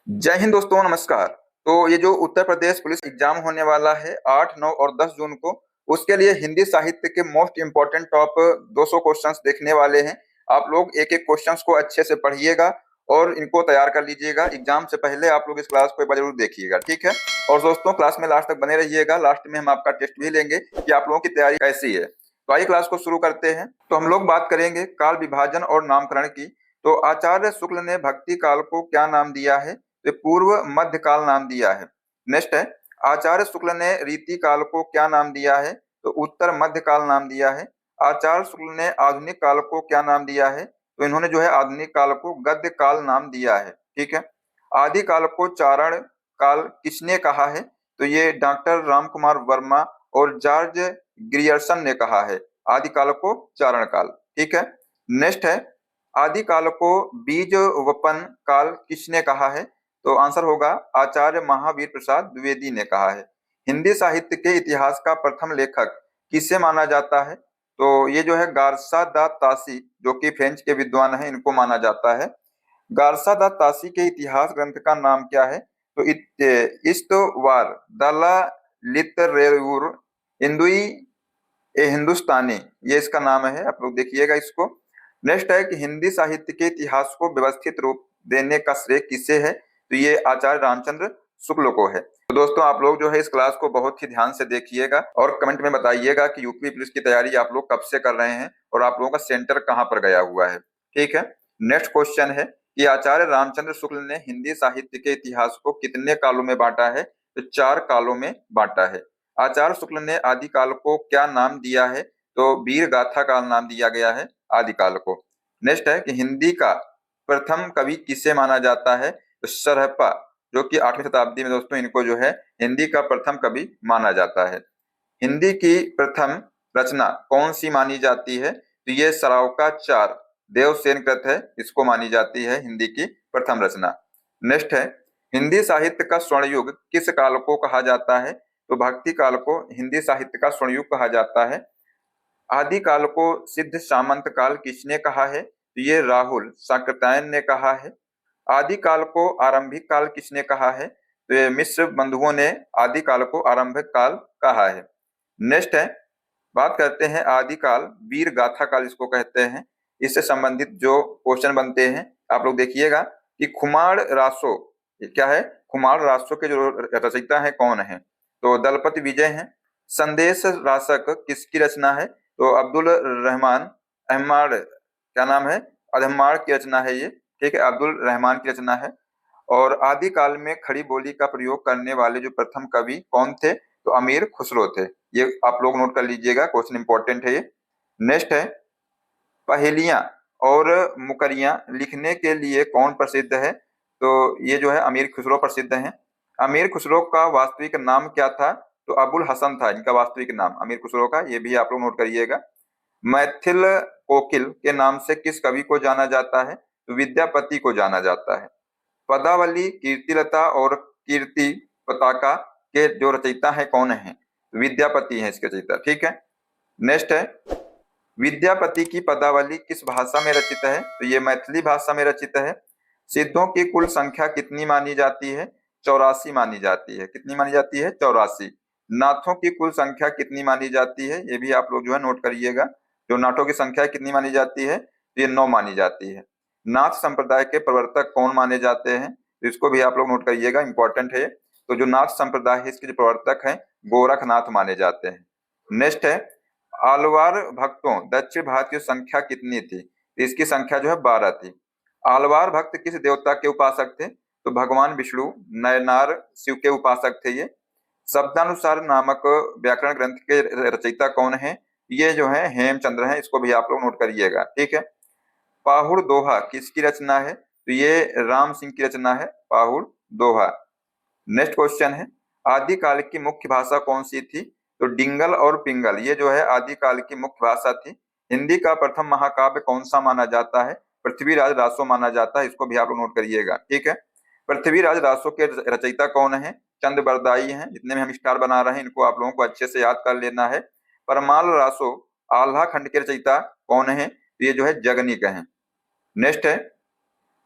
जय हिंद दोस्तों, नमस्कार। तो ये जो उत्तर प्रदेश पुलिस एग्जाम होने वाला है 8, 9 और 10 जून को, उसके लिए हिंदी साहित्य के मोस्ट इंपोर्टेंट टॉप 200 क्वेश्चंस देखने वाले हैं। आप लोग एक एक क्वेश्चंस को अच्छे से पढ़िएगा और इनको तैयार कर लीजिएगा। एग्जाम से पहले आप लोग इस क्लास को एक बार जरूर देखिएगा, ठीक है। और दोस्तों, क्लास में लास्ट तक बने रहिएगा। लास्ट में हम आपका टेस्ट भी लेंगे कि आप लोगों की तैयारी कैसी है। तो आइए क्लास को शुरू करते हैं। तो हम लोग बात करेंगे काल विभाजन और नामकरण की। तो आचार्य शुक्ल ने भक्ति काल को क्या नाम दिया है? तो पूर्व मध्य काल नाम दिया है। नेक्स्ट है, आचार्य शुक्ल ने रीति काल को क्या नाम दिया है? तो उत्तर मध्य काल नाम दिया है। आचार्य शुक्ल ने आधुनिक काल को क्या नाम दिया है? तो इन्होंने जो है आधुनिक काल को गद्य काल नाम दिया है, ठीक है। आदि काल को चारण काल किसने कहा है? तो ये डॉक्टर राम कुमार वर्मा और जॉर्ज ग्रियर्सन ने कहा है आदि काल को चारण काल, ठीक है। नेक्स्ट है, आदि काल को बीज वपन काल किसने कहा है? तो आंसर होगा आचार्य महावीर प्रसाद द्विवेदी ने कहा है। हिंदी साहित्य के इतिहास का प्रथम लेखक किसे माना जाता है? तो ये जो है गारसा दा तासी, जो कि फ्रेंच के विद्वान हैं, इनको माना जाता है। गारसा दा तासी के इतिहास ग्रंथ का नाम क्या है? तो इस्तवार दला लितरेर हिंदुई ए हिंदुस्तानी, ये इसका नाम है। आप लोग देखिएगा इसको। नेक्स्ट है कि हिंदी साहित्य के इतिहास को व्यवस्थित रूप देने का श्रेय किसे है? तो ये आचार्य रामचंद्र शुक्ल को है। तो दोस्तों, आप लोग जो है इस क्लास को बहुत ही ध्यान से देखिएगा और कमेंट में बताइएगा कि यूपी पुलिस की तैयारी आप लोग कब से कर रहे हैं और आप लोगों का सेंटर कहाँ पर गया हुआ है, ठीक है। नेक्स्ट क्वेश्चन है कि आचार्य रामचंद्र शुक्ल ने हिंदी साहित्य के इतिहास को कितने कालों में बांटा है? तो 4 कालों में बांटा है। आचार्य शुक्ल ने आदि काल को क्या नाम दिया है? तो वीर गाथा काल नाम दिया गया है आदि काल को। नेक्स्ट है कि हिंदी का प्रथम कवि किसे माना जाता है? तो सरहप्पा, जो कि 8वीं शताब्दी में दोस्तों इनको जो है हिंदी का प्रथम कवि माना जाता है। हिंदी की प्रथम रचना कौन सी मानी जाती है? तो ये सरावकाचार देवसेन कृत है, इसको मानी जाती है हिंदी की प्रथम रचना। नेक्स्ट है, हिंदी साहित्य का स्वर्ण युग किस काल को कहा जाता है? तो भक्ति काल को हिंदी साहित्य का स्वर्ण युग कहा जाता है। आदि काल को सिद्ध सामंत काल किसने कहा है? तो ये राहुल साकृत्यायन ने कहा है। आदि काल को आरंभिक काल किसने कहा है? तो ये मिश्र बंधुओं ने आदि काल को आरंभिक काल कहा है। नेक्स्ट है, बात करते हैं आदि काल वीर गाथा काल इसको कहते हैं। इससे संबंधित जो क्वेश्चन बनते हैं आप लोग देखिएगा कि खुमार रासो, ये क्या है? खुमार रासो के जो रचयिता है कौन है? तो दलपति विजय हैं। संदेश रासक किसकी रचना है? तो अब्दुल रहमान अहमार, क्या नाम है? अहमार की रचना है ये, ठीक है, अब्दुल रहमान की रचना है। और आदि काल में खड़ी बोली का प्रयोग करने वाले जो प्रथम कवि कौन थे? तो अमीर खुसरो थे। ये आप लोग नोट कर लीजिएगा, क्वेश्चन इंपॉर्टेंट है ये। नेक्स्ट है, पहेलियां और मुकरियां लिखने के लिए कौन प्रसिद्ध है? तो ये जो है अमीर खुसरो प्रसिद्ध हैं। अमीर खुसरो का वास्तविक नाम क्या था? तो अबुल हसन था इनका वास्तविक नाम अमीर खुसरो का, ये भी आप लोग नोट करिएगा। मैथिल कोकिल के नाम से किस कवि को जाना जाता है? तो विद्यापति को जाना जाता है। पदावली कीर्तिलता और कीर्ति पताका के जो रचयिता है कौन है? विद्यापति है इसके रचयिता, ठीक है। नेक्स्ट है, विद्यापति की पदावली किस भाषा में रचित है? तो ये मैथिली भाषा में रचित है। सिद्धों की कुल संख्या कितनी मानी जाती है? 84 मानी जाती है। कितनी मानी जाती है? 84। नाथों की कुल संख्या कितनी मानी जाती है? ये भी आप लोग जो है नोट करिएगा। जो नाथों की संख्या कितनी मानी जाती है? तो ये 9 मानी जाती है। नाथ संप्रदाय के प्रवर्तक कौन माने जाते हैं? तो इसको भी आप लोग नोट करिएगा, इंपॉर्टेंट है। तो जो नाथ संप्रदाय है इसके जो प्रवर्तक हैं गोरखनाथ माने जाते हैं। नेक्स्ट है, आलवार भक्तों दक्षिण भारतीय संख्या कितनी थी? तो इसकी संख्या जो है 12 थी। आलवार भक्त किस देवता के उपासक थे? तो भगवान विष्णु नयनार शिव के उपासक थे ये। शब्दानुसार नामक व्याकरण ग्रंथ के रचयिता कौन है? ये जो है हेमचंद्र हैं, इसको भी आप लोग नोट करिएगा, ठीक है। पाहुड़ दोहा किसकी रचना है? तो ये राम सिंह की रचना है पाहुड़ दोहा। नेक्स्ट क्वेश्चन है, आदिकाल की मुख्य भाषा कौन सी थी? तो डिंगल और पिंगल, ये जो है आदिकाल की मुख्य भाषा थी। हिंदी का प्रथम महाकाव्य कौन सा माना जाता है? पृथ्वीराज रासो माना जाता है, इसको भी आप लोग नोट करिएगा, ठीक है। पृथ्वीराज रासो के रचयिता कौन है? चंद बरदाई हैं। जितने में हम स्टार बना रहे हैं इनको आप लोगों को अच्छे से याद कर लेना है। परमाल रासो आल्हा खंड के रचयिता कौन है? तो ये जो है जगनीक हैं। नेक्स्ट है,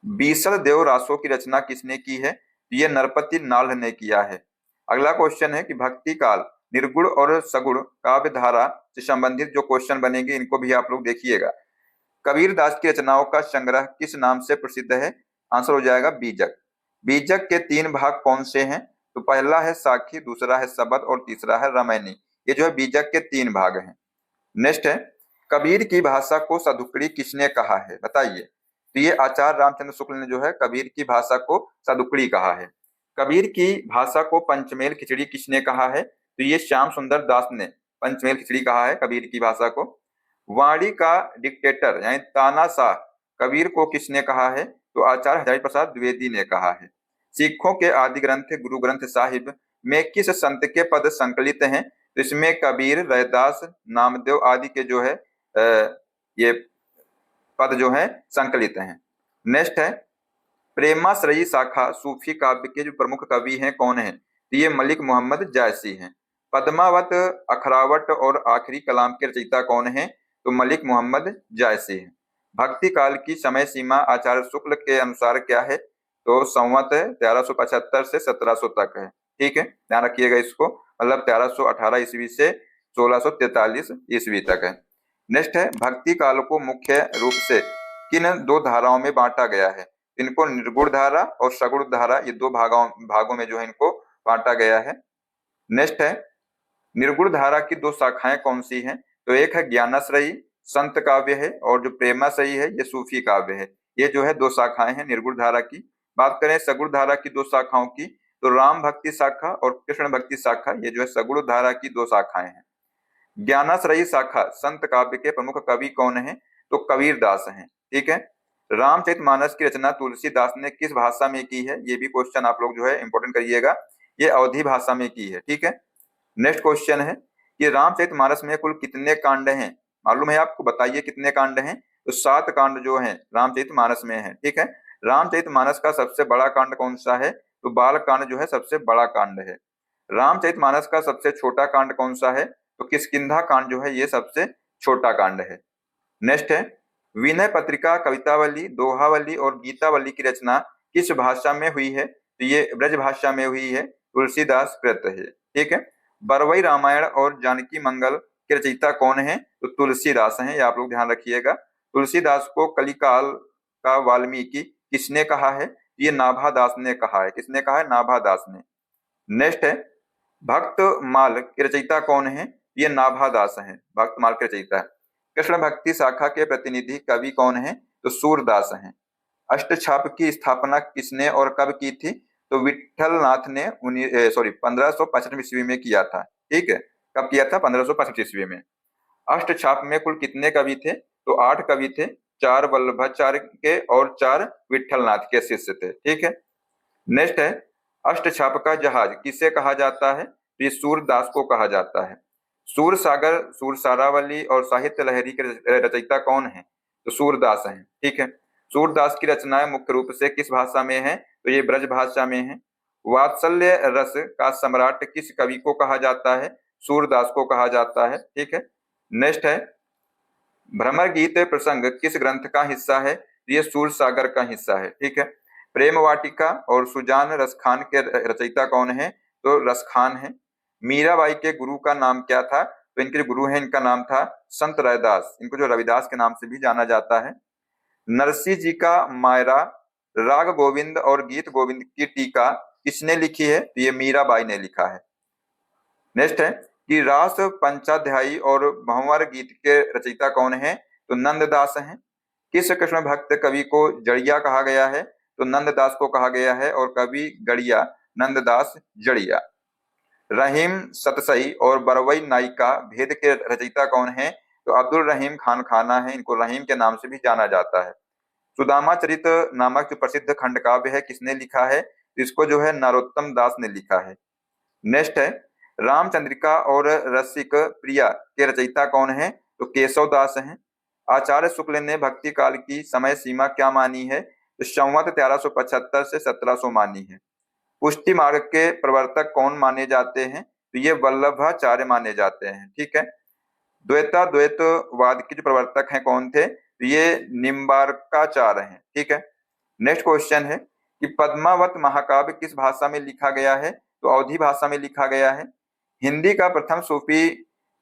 बीसल देव रासो की रचना किसने की है? ये नरपति नाल ने किया है। अगला क्वेश्चन है कि भक्ति काल, निर्गुण और सगुण काव्य धारा से संबंधित जो क्वेश्चन बनेंगे इनको भी आप लोग देखिएगा। कबीर दास की रचनाओं का संग्रह किस नाम से प्रसिद्ध है? आंसर हो जाएगा बीजक। बीजक के 3 भाग कौन से हैं? तो पहला है साखी, दूसरा है सबद और तीसरा है रामायणी। ये जो है बीजक के 3 भाग हैं। नेक्स्ट है, कबीर की भाषा को सदुक्कड़ी किसने कहा है? बताइए। तो ये आचार्य रामचंद्र शुक्ल ने जो है कबीर की भाषा को सदुक्कड़ी कहा है। कबीर की भाषा को पंचमेल खिचड़ी किसने कहा है? तो ये श्याम सुंदर दास ने पंचमेल खिचड़ी कहा है कबीर की भाषा को। वाणी का डिक्टेटर यानी तानाशाह कबीर को किसने कहा है? तो आचार्य हजारी प्रसाद द्विवेदी ने कहा है। सिखों के आदि ग्रंथ गुरु ग्रंथ साहिब में किस संत के पद संकलित हैं? तो इसमें कबीर, रैदास, नामदेव आदि के जो है ये पद जो है संकलित हैं। नेक्स्ट है, प्रेमाश्रयी शाखा सूफी काव्य के जो प्रमुख कवि हैं कौन है? तो ये मलिक मोहम्मद जायसी हैं। पद्मावत, अखरावट और आखिरी कलाम के रचयिता कौन है? तो मलिक मोहम्मद जायसी हैं। भक्ति काल की समय सीमा आचार्य शुक्ल के अनुसार क्या है? तो संवत 1375 से 1700 तक है। ठीक है, ध्यान रखिएगा इसको, मतलब 1318 ईस्वी से 1643 ईस्वी तक है। नेक्स्ट है, भक्ति काल को मुख्य रूप से किन 2 धाराओं में बांटा गया है? इनको निर्गुण धारा और सगुण धारा, ये 2 भागों में जो है इनको बांटा गया है। नेक्स्ट है, निर्गुण धारा की 2 शाखाएं कौन सी हैं? तो एक है ज्ञानाश्रयी संत काव्य है और जो प्रेमाश्रयी है ये सूफी काव्य है। ये जो है 2 शाखाएं हैं निर्गुण धारा की। बात करें सगुण धारा की 2 शाखाओं की, तो राम भक्ति शाखा और कृष्ण भक्ति शाखा, ये जो है सगुण धारा की 2 शाखाएं हैं। ज्ञानाश्रयी शाखा संत काव्य के प्रमुख कवि कौन है? तो कबीर दास हैं। ठीक है, रामचरितमानस की रचना तुलसीदास ने किस भाषा में की है? ये भी क्वेश्चन आप लोग जो है इंपॉर्टेंट करिएगा, ये अवधी भाषा में की है। ठीक है, नेक्स्ट क्वेश्चन है कि रामचरितमानस में कुल कितने कांड हैं? मालूम है आपको? बताइए कितने कांड हैं? तो 7 कांड जो हैं रामचरितमानस में है। ठीक है, रामचरितमानस का सबसे बड़ा कांड कौन सा है? तो बाल कांड जो है सबसे बड़ा कांड है। रामचरितमानस का सबसे छोटा कांड कौन सा है? तो किष्किंधा कांड जो है ये सबसे छोटा कांड है। नेक्स्ट है, विनय पत्रिका, कवितावली, दोहावली और गीतावली की रचना किस भाषा में हुई है? तो ये ब्रज भाषा में हुई है, तुलसीदास कृत है। ठीक है, बरवई रामायण और जानकी मंगल के रचयिता कौन है? तो तुलसीदास हैं, ये आप लोग ध्यान रखिएगा। तुलसीदास को कलिकाल का वाल्मीकि किसने कहा है? ये नाभादास ने कहा है। किसने कहा है? नाभादास ने। नेक्स्ट है, भक्तमाल के रचयिता कौन है? ये नाभादास हैं, भक्तमाल के रचयिता है। कृष्ण भक्ति शाखा के प्रतिनिधि कवि कौन है? तो सूरदास हैं। अष्टछाप की स्थापना किसने और कब की थी? तो विठलनाथ ने 1565 ईस्वी में किया था। ठीक है, कब किया था? 1565 ईस्वी में। अष्टछाप में कुल कितने कवि थे? तो 8 कवि थे, 4 वल्लभाचार्य के और 4 विठलनाथ के शिष्य थे। ठीक है, नेक्स्ट है, अष्टछाप का जहाज किसे कहा जाता है? तो ये सूरदास को कहा जाता है। सूर सागर, सूर सारावली और साहित्य लहरी के रचयिता कौन है? तो सूरदास हैं। ठीक है, सूरदास की रचनाएं मुख्य रूप से किस भाषा में है? तो ये ब्रज भाषा में है। वात्सल्य रस का सम्राट किस कवि को कहा जाता है? सूरदास को कहा जाता है। ठीक है, नेक्स्ट है, भ्रमर गीत प्रसंग किस ग्रंथ का हिस्सा है? ये सूर सागर का हिस्सा है। ठीक है, प्रेम वाटिका और सुजान रसखान के रचयिता कौन है? तो रसखान है। मीराबाई के गुरु का नाम क्या था? तो इनके जो गुरु हैं इनका नाम था संत रैदास, इनको जो रविदास के नाम से भी जाना जाता है। नरसिंह जी का मायरा, राग गोविंद और गीत गोविंद की टीका किसने लिखी है? तो ये मीराबाई ने लिखा है। नेक्स्ट है कि रास पंचाध्यायी और भंवर गीत के रचयिता कौन है? तो नंददास हैं। किस कृष्ण भक्त कवि को जड़िया कहा गया है? तो नंददास को कहा गया है और कवि गड़िया नंददास जड़िया। रहीम सतसई और बरवई नायिका भेद के रचयिता कौन है? तो अब्दुल रहीम खान खाना है, इनको रहीम के नाम से भी जाना जाता है। सुदामा चरित नामक जो प्रसिद्ध खंड काव्य है किसने लिखा है? इसको जो है नरोत्तम दास ने लिखा है। नेक्स्ट है, रामचंद्रिका और रसिक प्रिया के रचयिता कौन है? तो केशव दास हैं। आचार्य शुक्ल ने भक्ति काल की समय सीमा क्या मानी है? तो संवत 1375 से 1700 मानी है। पुष्टि मार्ग के प्रवर्तक कौन माने जाते हैं? तो ये वल्लभाचार्य माने जाते हैं। ठीक है, द्वैतवाद के जो प्रवर्तक हैं कौन थे? तो ये निम्बार्काचार्य हैं। ठीक है, नेक्स्ट क्वेश्चन है कि पद्मावत महाकाव्य किस भाषा में लिखा गया है? तो अवधी भाषा में लिखा गया है। हिंदी का प्रथम सूफी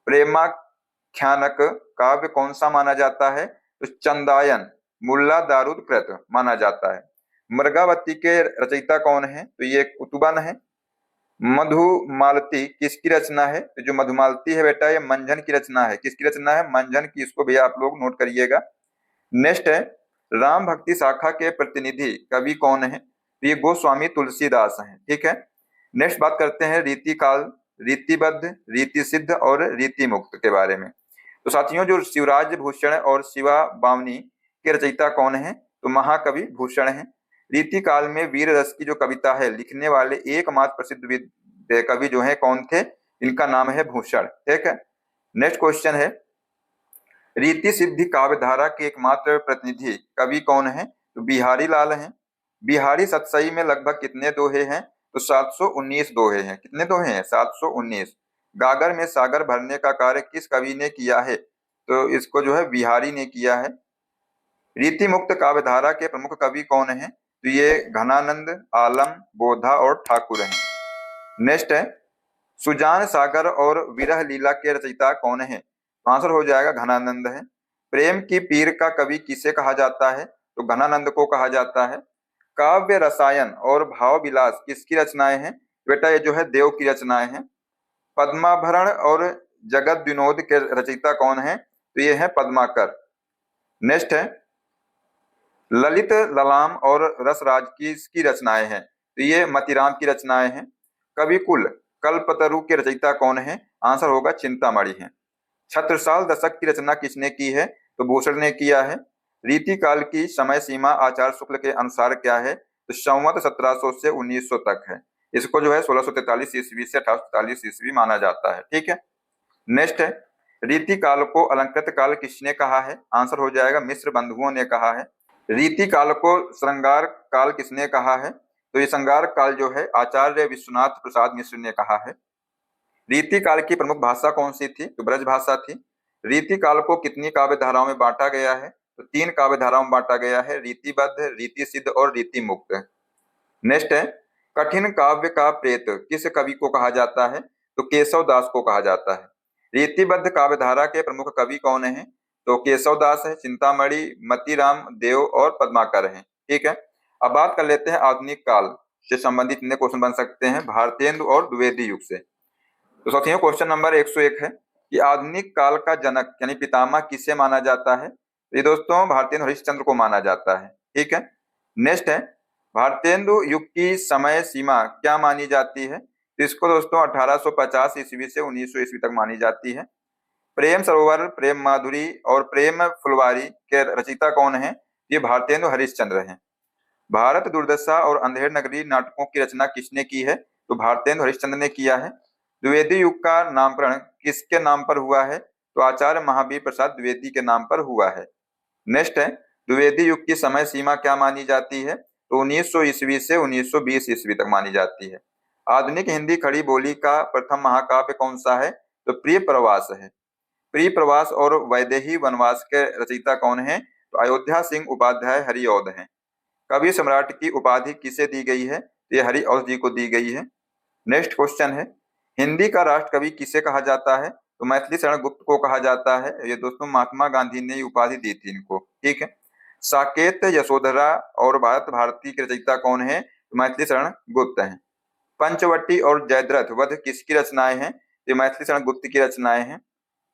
प्रेमाख्यानक काव्य कौन सा माना जाता है? तो चंदायन मुल्ला दारूद कृत माना जाता है। मृगावती के रचयिता कौन है? तो ये कुतुबन है। मधुमालती किसकी रचना है? तो जो मधुमालती है बेटा, ये मंझन की रचना है। किसकी रचना है? मंझन की। इसको भी आप लोग नोट करिएगा। नेक्स्ट है, राम भक्ति शाखा के प्रतिनिधि कवि कौन है? तो ये गोस्वामी तुलसीदास हैं। ठीक है। नेक्स्ट बात करते हैं रीति काल, रीतिबद्ध, रीति सिद्ध और रीति मुक्त के बारे में। तो साथियों, जो शिवराज भूषण और शिवा बावनी के रचयिता कौन है? तो महाकवि भूषण है। रीति काल में वीर रस की जो कविता है लिखने वाले एकमात्र प्रसिद्ध कवि जो है कौन थे? इनका नाम है भूषण। ठीक है। नेक्स्ट क्वेश्चन है, रीति सिद्धि काव्य धारा के एकमात्र प्रतिनिधि कवि कौन है? तो बिहारी लाल हैं। बिहारी सतसई में लगभग कितने दोहे हैं? तो 719 दोहे हैं। कितने दोहे हैं? 719। गागर में सागर भरने का कार्य किस कवि ने किया है? तो इसको जो है बिहारी ने किया है। रीति मुक्त काव्य धारा के प्रमुख कवि कौन है? तो ये घनानंद, आलम, बोधा और ठाकुर हैं। नेक्स्ट है, सुजान सागर और विरह लीला के रचयिता कौन है? आंसर हो जाएगा घनानंद है। प्रेम की पीर का कवि किसे कहा जाता है? तो घनानंद को कहा जाता है। काव्य रसायन और भाव विलास किसकी रचनाएं हैं? बेटा ये जो है देव की रचनाएं हैं। पद्माभरण और जगत विनोद के रचयिता कौन है? तो ये है पद्माकर। नेक्स्ट है, ललित ललाम और रसराज किसकी रचनाएं हैं? तो ये मतीराम की रचनाएं हैं। कवि कुल कल्पतरु के रचयिता कौन है? आंसर होगा चिंतामणि है। छत्रसाल दशक की रचना किसने की है? तो भूषण ने किया है। रीति काल की समय सीमा आचार्य शुक्ल के अनुसार क्या है? तो संवत 1700 से 1900 तक है। इसको जो है 1643 ईस्वी से 1843 ईस्वी माना जाता है। ठीक है। नेक्स्ट है, रीति काल को अलंकृत काल किसने कहा है? आंसर हो जाएगा मिश्र बंधुओं ने कहा है। रीति काल को श्रृंगार काल किसने कहा है? तो ये श्रृंगार काल जो है आचार्य विश्वनाथ प्रसाद मिश्र ने कहा है। रीति काल की प्रमुख भाषा कौन सी थी? तो ब्रज भाषा थी। रीति काल को कितनी काव्य धाराओं में बांटा गया है? तो 3 काव्य धाराओं में बांटा गया है, रीतिबद्ध, रीति सिद्ध और रीति मुक्त। नेक्स्ट है, कठिन काव्य का प्रेत किस कवि को कहा जाता है? तो केशव दास को कहा जाता है। रीतिबद्ध काव्य धारा के प्रमुख कवि कौन है? तो केशव दास है, चिंतामणि, मतीराम, देव और पद्माकर हैं। ठीक है। अब बात कर लेते हैं आधुनिक काल से संबंधित कितने क्वेश्चन बन सकते हैं भारतेंदु और द्विवेदी युग से। तो साथियों, क्वेश्चन नंबर 101 है कि आधुनिक काल का जनक यानी पितामह किसे माना जाता है? तो ये दोस्तों भारतेंदु हरिश्चंद्र को माना जाता है। ठीक है। नेक्स्ट है, भारतेंदु युग की समय सीमा क्या मानी जाती है? तो इसको दोस्तों 1850 ईस्वी से 1900 ईस्वी तक मानी जाती है। प्रेम सरोवर, प्रेम माधुरी और प्रेम फुलवारी के रचयिता कौन है? ये भारतेंदु हरिश्चंद्र हैं। भारत दुर्दशा और अंधेर नगरी नाटकों की रचना किसने की है? तो भारतेंदु हरिश्चंद्र ने किया है। द्विवेदी युग का नामकरण किसके नाम पर हुआ है? तो आचार्य महावीर प्रसाद द्विवेदी के नाम पर हुआ है। नेक्स्ट है, द्विवेदी युग की समय सीमा क्या मानी जाती है? तो 1900 ईस्वी से 1920 ईस्वी तक मानी जाती है। आधुनिक हिंदी खड़ी बोली का प्रथम महाकाव्य कौन सा है? तो प्रिय प्रवास है। प्रिय प्रवास और वैदेही वनवास के रचयिता कौन है? तो अयोध्या सिंह उपाध्याय हरिऔध हैं। कवि सम्राट की उपाधि किसे दी गई है? तो ये हरिऔध जी को दी गई है। नेक्स्ट क्वेश्चन है, हिंदी का राष्ट्र कवि किसे कहा जाता है? तो मैथिली शरण गुप्त को कहा जाता है। ये दोस्तों महात्मा गांधी ने उपाधि दी थी इनको। ठीक है। साकेत, यशोधरा और भारत भारती के रचयिता कौन है? तो मैथिली शरण गुप्त हैं। पंचवटी और जयद्रथ वध किसकी रचनाएं हैं? ये मैथिली शरण गुप्त की रचनाएं हैं।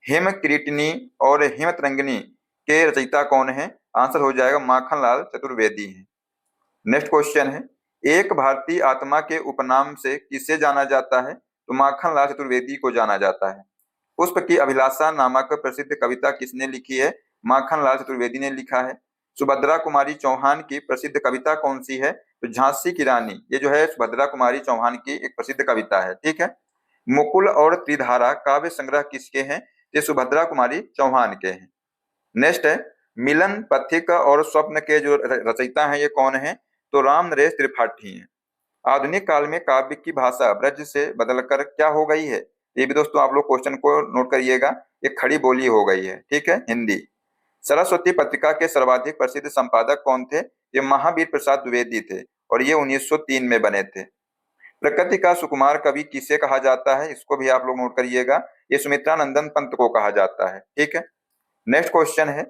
हिम किरीटिनी और हिमतरंगिणी के रचयिता कौन है? आंसर हो जाएगा माखनलाल चतुर्वेदी हैं। नेक्स्ट क्वेश्चन है, एक भारतीय आत्मा के उपनाम से किसे जाना जाता है? तो माखनलाल चतुर्वेदी को जाना जाता है। पुष्प की अभिलाषा नामक प्रसिद्ध कविता किसने लिखी है? माखनलाल चतुर्वेदी ने लिखा है। सुभद्रा कुमारी चौहान की प्रसिद्ध कविता कौन सी है? तो झांसी की रानी, ये जो है सुभद्रा कुमारी चौहान की एक प्रसिद्ध कविता है। ठीक है। मुकुल और त्रिधारा काव्य संग्रह किसके हैं? ये सुभद्रा कुमारी चौहान के हैं। नेक्स्ट है, मिलन, पथिक और स्वप्न के जो रचयिता हैं ये कौन है? तो राम नरेश त्रिपाठी हैं। आधुनिक काल में काव्य की भाषा ब्रज से बदलकर क्या हो गई है? ये भी दोस्तों आप लोग क्वेश्चन को नोट करिएगा, ये खड़ी बोली हो गई है। ठीक है, हिंदी। सरस्वती पत्रिका के सर्वाधिक प्रसिद्ध संपादक कौन थे? ये महावीर प्रसाद द्विवेदी थे। और ये 1903 में बने थे। प्रकृति का सुकुमार कवि किसे कहा जाता है, इसको भी आप लोग नोट करिएगा, ये सुमित्रानंदन पंत को कहा जाता है। ठीक है, नेक्स्ट क्वेश्चन है,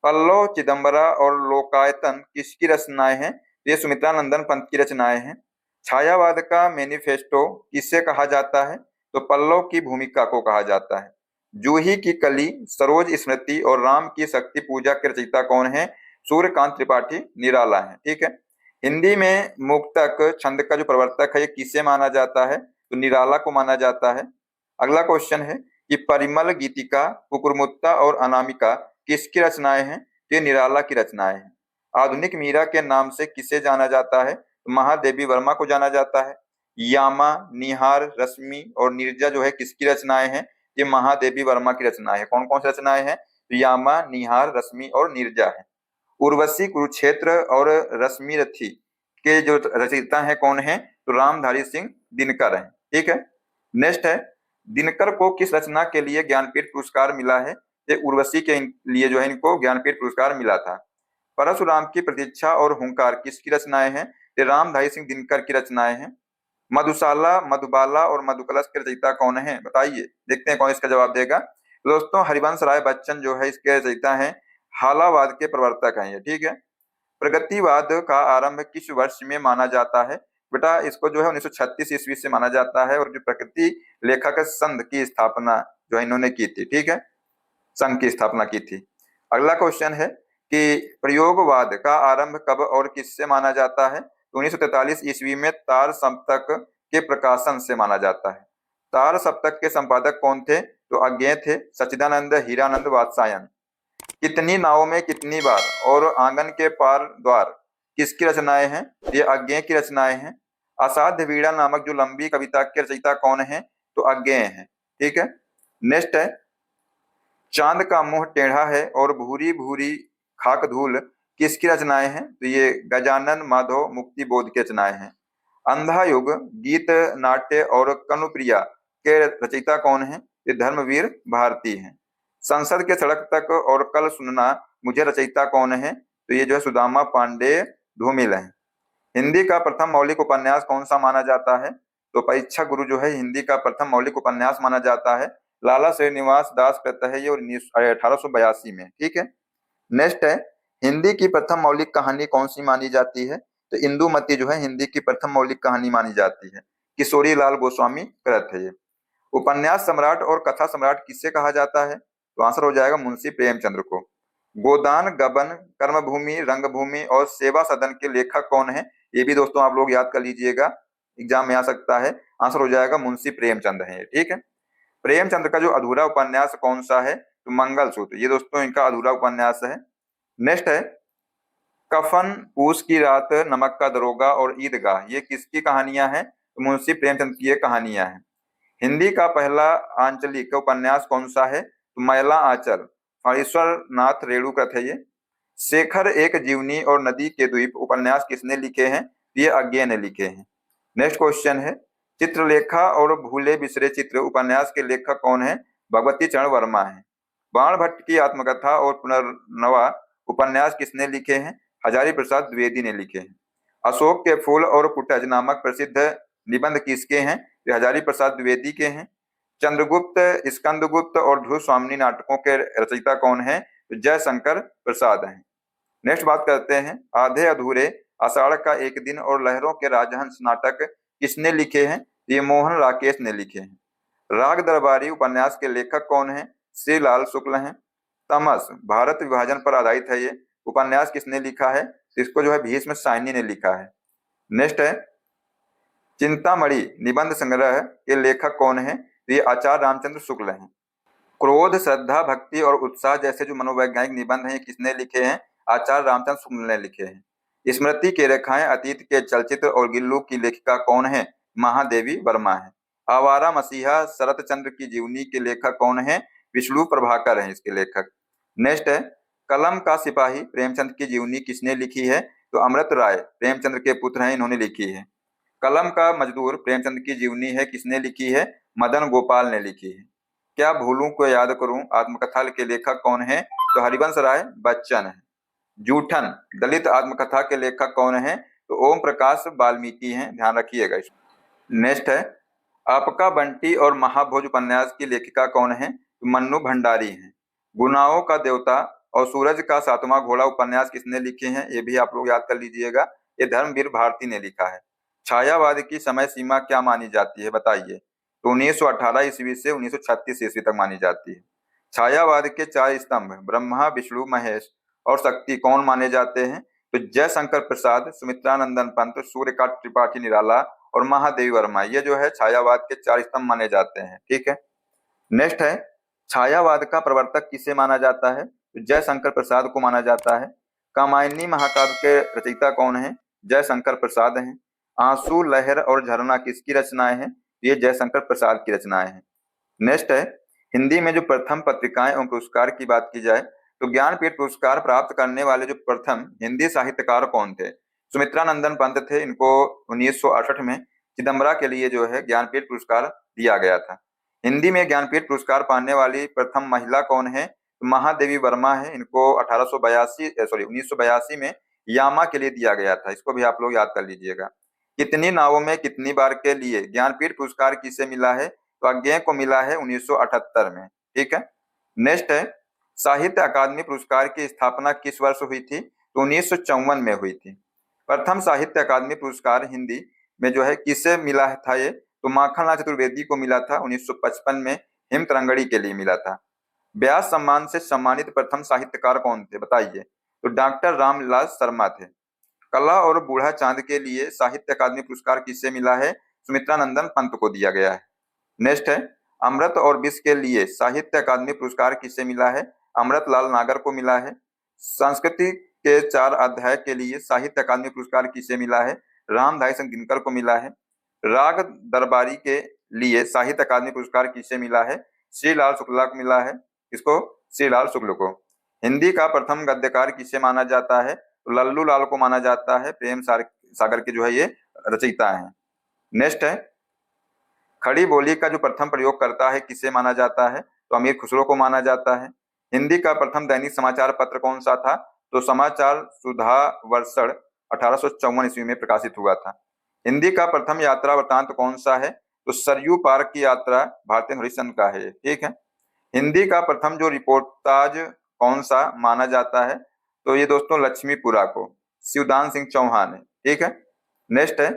पल्लव, चिदंबरा और लोकायतन किसकी रचनाएं हैं? ये सुमित्रानंदन पंत की रचनाएं हैं। छायावाद का मैनिफेस्टो किसे कहा जाता है? तो पल्लव की भूमिका को कहा जाता है। जूही की कली, सरोज स्मृति और राम की शक्ति पूजा के रचयिता कौन है? सूर्यकांत त्रिपाठी निराला है। ठीक है, हिंदी में मुक्तक छंद का जो प्रवर्तक है ये किसे माना जाता है? तो निराला को माना जाता है। अगला क्वेश्चन है कि परिमल, गीतिका, कुकुरमुत्ता और अनामिका किसकी रचनाएं हैं? तो ये निराला की रचनाएं हैं। आधुनिक मीरा के नाम से किसे जाना जाता है? तो महादेवी वर्मा को जाना जाता है। यामा, निहार, रश्मि और नीरजा जो है किसकी रचनाएं हैं? ये महादेवी वर्मा की रचनाएं हैं। कौन कौन सी रचनाएं हैं? तो यामा, निहार, रश्मि और नीरजा है। उर्वशी, कुरुक्षेत्र और रश्मि रथी के जो रचयिता हैं कौन है? तो रामधारी सिंह दिनकर हैं। ठीक है, नेक्स्ट है, दिनकर को किस रचना के लिए ज्ञानपीठ पुरस्कार मिला है? ये उर्वशी के लिए जो है इनको ज्ञानपीठ पुरस्कार मिला था। परशुराम की प्रतीक्षा और हुंकार किसकी रचनाएं हैं? ये रामधारी सिंह दिनकर की रचनाएं हैं। मधुशाला, मधुबाला और मधुकलश के रचयिता कौन है? बताइए, देखते हैं कौन इसका जवाब देगा। दोस्तों, हरिवंश राय बच्चन जो है इसके रचयिता हैं, हालावाद के प्रवर्तक हैं ये। ठीक है, प्रगतिवाद का आरंभ किस वर्ष में माना जाता है? बेटा इसको जो है 1936 ईस्वी से माना जाता है, और जो प्रकृति लेखक संघ की स्थापना जो है इन्होंने की थी। ठीक है, संघ की स्थापना की थी। अगला क्वेश्चन है कि प्रयोगवाद का आरंभ कब और किससे माना जाता है? 1943 ईस्वी में तार सप्तक के प्रकाशन से माना जाता है। तार सप्तक के संपादक कौन थे? तो अज्ञेय थे, सच्चिदानंद, हीरानंद, वात्सायन। कितनी नावों में कितनी बार और आंगन के पार द्वार किसकी रचनाएं हैं? ये अज्ञेय की रचनाएं हैं। असाध्य वीणा नामक जो लंबी कविता के रचयिता कौन है? तो अज्ञेय हैं। ठीक है, नेक्स्ट है, चांद का मुंह टेढ़ा है और भूरी भूरी खाक धूल किसकी रचनाएं हैं? तो ये गजानन माधव मुक्ति बोध की रचनाएं हैं। अंधा युग, गीत, नाट्य और कनुप्रिया के रचयिता कौन है? ये धर्मवीर भारती हैं। संसद के सड़क तक और कल सुनना मुझे रचयिता कौन है? तो ये जो है सुदामा पांडे धूमिल है। हिंदी का प्रथम मौलिक उपन्यास कौन सा माना जाता है? तो परीक्षा गुरु जो है हिंदी का प्रथम मौलिक उपन्यास माना जाता है। लाला श्रीनिवास दास कृत है ये, और 1882 में। ठीक है, नेक्स्ट है, हिंदी की प्रथम मौलिक कहानी कौन सी मानी जाती है? तो इंदुमती जो है हिंदी की प्रथम मौलिक कहानी मानी जाती है। किशोरी लाल गोस्वामी कृत है ये। उपन्यास सम्राट और कथा सम्राट किससे कहा जाता है? तो आंसर हो जाएगा मुंशी प्रेमचंद्र को। गोदान, गबन, कर्मभूमि, रंगभूमि और सेवा सदन के लेखक कौन है? ये भी दोस्तों आप लोग याद कर लीजिएगा, एग्जाम में आ सकता है। आंसर हो जाएगा मुंशी प्रेमचंद है। ठीक है, प्रेमचंद्र का जो अधूरा उपन्यास कौन सा है? तो मंगलसूत्र, ये दोस्तों इनका अधूरा उपन्यास है। नेक्स्ट है, कफन, पूस की रात, नमक का दरोगा और ईदगाह, ये किसकी कहानियां हैं? तो मुंशी प्रेमचंद की ये कहानियां हैं। हिंदी का पहला आंचलिक उपन्यास कौन सा है? तो मैला आंचल, फणीश्वर नाथ रेणुकृत है ये। शेखर एक जीवनी और नदी के द्वीप उपन्यास किसने लिखे हैं? ये अज्ञेय ने लिखे हैं। नेक्स्ट क्वेश्चन है, चित्रलेखा और भूले बिसरे चित्र उपन्यास के लेखक कौन है? भगवती चरण वर्मा है। बाण भट्ट की आत्मकथा और पुनर्नवा उपन्यास किसने लिखे हैं? हजारी प्रसाद द्विवेदी ने लिखे हैं। अशोक के फूल और कुटज नामक प्रसिद्ध निबंध किसके हैं? ये हजारी प्रसाद द्विवेदी के हैं। चंद्रगुप्त, स्कंदगुप्त और ध्रुव स्वामिनी नाटकों के रचयिता कौन है? तो जयशंकर प्रसाद हैं। नेक्स्ट बात करते हैं, आधे अधूरे, आषाढ़ का एक दिन और लहरों के राजहंस नाटक किसने लिखे हैं? ये मोहन राकेश ने लिखे हैं। राग दरबारी उपन्यास के लेखक कौन है? श्री लाल शुक्ल हैं। तमस, भारत विभाजन पर आधारित है ये उपन्यास किसने लिखा है? इसको जो है भीष्म साइनी ने लिखा है। नेक्स्ट है, चिंतामणि निबंध संग्रह के लेखक कौन है? ये आचार्य रामचंद्र शुक्ल हैं। क्रोध, श्रद्धा, भक्ति और उत्साह जैसे जो मनोवैज्ञानिक निबंध हैं किसने लिखे हैं? आचार्य रामचंद्र शुक्ल ने लिखे हैं। स्मृति की रेखाएं, अतीत के चलचित्र और गिल्लू की लेखिका कौन है? महादेवी वर्मा है। आवारा मसीहा, शरत चंद्र की जीवनी के लेखक कौन है? विष्णु प्रभाकर हैं इसके लेखक। नेक्स्ट है, कलम का सिपाही प्रेमचंद की जीवनी किसने लिखी है? तो अमृत राय प्रेमचंद्र के पुत्र हैं, इन्होंने लिखी है। कलम का मजदूर प्रेमचंद की जीवनी है, किसने लिखी है? मदन गोपाल ने लिखी है। क्या भूलूं को याद करूं आत्मकथा के लेखक कौन है? तो हरिवंश राय बच्चन है। जूठन दलित आत्मकथा के लेखक कौन है? तो ओम प्रकाश वाल्मीकि हैं, ध्यान रखिएगा। नेक्स्ट है, आपका बंटी और महाभोज उपन्यास की लेखिका कौन है? तो मन्नू भंडारी हैं। गुनाहों का देवता और सूरज का सातवां घोड़ा उपन्यास किसने लिखे हैं? ये भी आप लोग याद कर लीजिएगा, ये धर्मवीर भारती ने लिखा है। छायावाद की समय सीमा क्या मानी जाती है, बताइए? तो 1918 ईस्वी से 1936 ईस्वी तक मानी जाती है। छायावाद के चार स्तंभ ब्रह्मा, विष्णु, महेश और शक्ति कौन माने जाते हैं? तो जयशंकर प्रसाद, सुमित्रानंदन पंत, सूर्यकांत त्रिपाठी निराला और महादेवी वर्मा, ये जो है छायावाद के चार स्तंभ माने जाते हैं। ठीक है। नेक्स्ट है, छायावाद का प्रवर्तक किसे माना जाता है? तो जयशंकर प्रसाद को माना जाता है। कामायनी महाकाव्य के रचयिता कौन है? जयशंकर प्रसाद हैं। आंसू, लहर और झरना किसकी रचनाएं हैं? ये जयशंकर प्रसाद की रचनाएं हैं। नेक्स्ट है, हिंदी में जो प्रथम पत्रिकाएं एवं पुरस्कार की बात की जाए तो ज्ञानपीठ पुरस्कार प्राप्त करने वाले जो प्रथम हिंदी साहित्यकार कौन थे? सुमित्रानंदन पंत थे। इनको 1968 में चिदम्बरा के लिए जो है ज्ञानपीठ पुरस्कार दिया गया था। हिंदी में ज्ञानपीठ पुरस्कार पाने वाली प्रथम महिला कौन है? तो महादेवी वर्मा है। इनको 1982 में यामा के लिए दिया गया था। इसको भी आप लोग याद कर लीजिएगा। कितनी नावों में कितनी बार के लिए ज्ञानपीठ पुरस्कार किसे मिला है? तो अज्ञेय को मिला है 1978 में। ठीक है। नेक्स्ट है, साहित्य अकादमी पुरस्कार की स्थापना किस वर्ष हुई थी? तो 1954 में हुई थी। प्रथम साहित्य अकादमी पुरस्कार हिंदी में जो है किसे मिला था? ये तो माखनलाल चतुर्वेदी को मिला था। 1955 में हिमतरंगड़ी के लिए मिला था। व्यास सम्मान से सम्मानित प्रथम साहित्यकार कौन थे, बताइए? तो डॉक्टर रामविलास शर्मा थे। कला और बूढ़ा चांद के लिए साहित्य अकादमी पुरस्कार किसे मिला है? सुमित्रानंदन पंत को दिया गया है। नेक्स्ट है, अमृत और विष के लिए साहित्य अकादमी पुरस्कार किसे मिला है? अमृतलाल नागर को मिला है। संस्कृति के 4 अध्याय के लिए साहित्य अकादमी पुरस्कार किसे मिला है? रामधारी सिंह दिनकर को मिला है। राग दरबारी के लिए साहित्य अकादमी पुरस्कार किसे मिला है? श्रीलाल शुक्ला को मिला है। इसको श्रीलाल शुक्ल को। हिंदी का प्रथम गद्यकार किसे माना जाता है? तो लल्लू लाल को माना जाता है। प्रेम सागर के जो है ये रचयिता हैं। नेक्स्ट है, खड़ी बोली का जो प्रथम प्रयोग करता है किसे माना जाता है? तो अमीर खुसरो को माना जाता है। हिंदी का प्रथम दैनिक समाचार पत्र कौन सा था? तो समाचार सुधा वर्षण 1854 ईस्वी में प्रकाशित हुआ था। हिंदी का प्रथम यात्रा वृतांत कौन सा है? तो सरयू पार की यात्रा भारतेंद्र हरिश्चंद्र का है। ठीक है। हिंदी का प्रथम जो रिपोर्टाज कौन सा माना जाता है? तो ये दोस्तों लक्ष्मीपुरा को शिवदान सिंह चौहान है। ठीक है। नेक्स्ट है,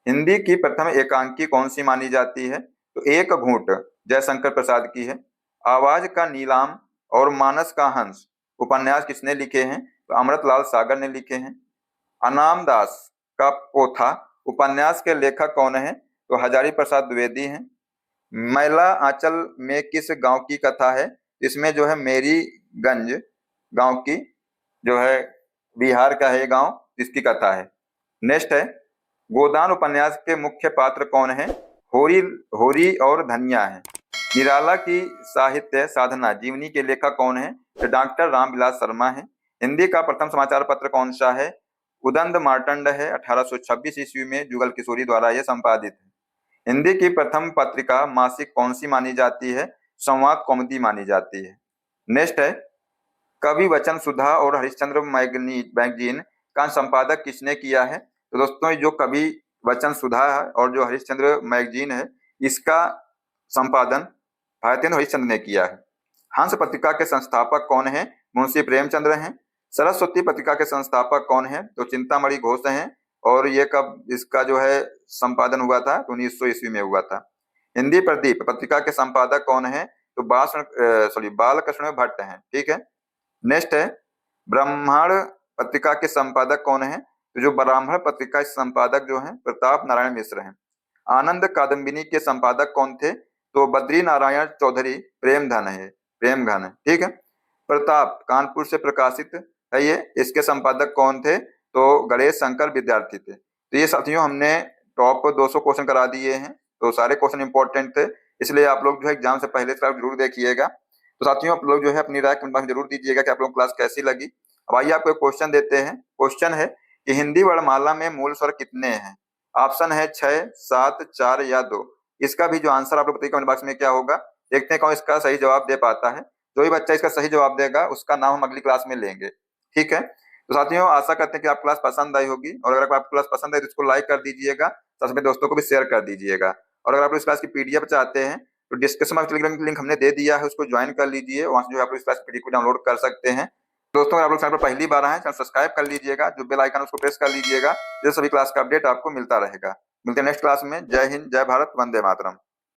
हिंदी की प्रथम एकांकी कौन सी मानी जाती है? तो एक घूंट जयशंकर प्रसाद की है। आवाज का नीलाम और मानस का हंस उपन्यास किसने लिखे हैं? तो अमृतलाल सागर ने लिखे हैं। अनाम दास का पोथा उपन्यास के लेखक कौन है? तो हजारी प्रसाद द्विवेदी हैं। मैला आंचल में किस गांव की कथा है? इसमें जो है मेरीगंज गांव की जो है बिहार का है गांव, इसकी कथा है। नेक्स्ट है, गोदान उपन्यास के मुख्य पात्र कौन है? होरी होरी और धनिया है। निराला की साहित्य साधना जीवनी के लेखक कौन है? तो डॉक्टर रामविलास शर्मा है। हिंदी का प्रथम समाचार पत्र कौन सा है? उदंड मार्तंड है। 1826 ईस्वी में जुगल किशोरी द्वारा यह संपादित है। हिंदी की प्रथम पत्रिका मासिक कौन सी मानी जाती है? संवाद कौमुदी मानी जाती है। नेक्स्ट है, कवि वचन सुधा और हरिश्चंद्र मैगजीन का संपादक किसने किया है? तो दोस्तों जो कवि वचन सुधा है और जो हरिश्चंद्र मैगजीन है इसका संपादन भारतेंद्र हरिश्चंद्र ने किया है। हंस पत्रिका के संस्थापक कौन है? मुंशी प्रेमचंद्र हैं। सरस्वती पत्रिका के संस्थापक कौन है? तो चिंतामणि घोष हैं। और ये कब इसका जो है संपादन हुआ था? तो 1900 ईस्वी में हुआ था। हिंदी प्रदीप पत्रिका के संपादक कौन है? तो बालकृष्ण भट्ट हैं। ठीक है। नेक्स्ट है, ब्राह्मण पत्रिका के संपादक कौन है? तो जो ब्राह्मण पत्रिका के संपादक जो हैं प्रताप नारायण मिश्र हैं। आनंद कादम्बिनी के संपादक कौन थे? तो बद्री नारायण चौधरी प्रेमघन है। ठीक है। प्रताप कानपुर से प्रकाशित है ये, इसके संपादक कौन थे? तो गणेश शंकर विद्यार्थी थे। तो ये साथियों हमने टॉप 200 क्वेश्चन करा दिए हैं। तो सारे क्वेश्चन इंपॉर्टेंट थे, इसलिए आप लोग जो है एग्जाम से पहले जरूर देखिएगा। तो साथियों आप लोग जो है अपनी राय कमेंट बॉक्स में जरूर दीजिएगा कि आप लोग क्लास कैसी लगी। अब आइए आपको एक क्वेश्चन देते हैं। क्वेश्चन है कि हिंदी वर्णमाला में मूल स्वर कितने हैं? ऑप्शन है 6, 7, 4 या 2। इसका भी जो आंसर आप लोग बताइए कमेंट बॉक्स में क्या होगा। देखते हैं कौन इसका सही जवाब दे पाता है। जो भी बच्चा इसका सही जवाब देगा उसका नाम हम अगली क्लास में लेंगे। ठीक है। तो साथियों, आशा करते हैं कि आप क्लास पसंद आई होगी, और अगर आपको क्लास पसंद आई तो इसको लाइक कर दीजिएगा, साथ में दोस्तों को भी शेयर कर दीजिएगा। और अगर आप लोग इस क्लास की पीडीएफ चाहते हैं तो डिस्क्रिप्शन में टेलीग्राम की लिंक हमने दे दिया है, उसको ज्वाइन कर लीजिए। वहां से जो है आप लोग इस क्लास की पीडीएफ को डाउनलोड कर सकते हैं। दोस्तों, अगर आप लोग चैनल पर पहली बार आए हैं, चैनल सब्सक्राइब कर लीजिएगा, जो बेल आइकन उसको प्रेस कर लीजिएगा, जिससे सभी क्लास का अपडेट आपको मिलता रहेगा। मिलते हैं नेक्स्ट क्लास में। जय हिंद, जय भारत, वंदे मातरम।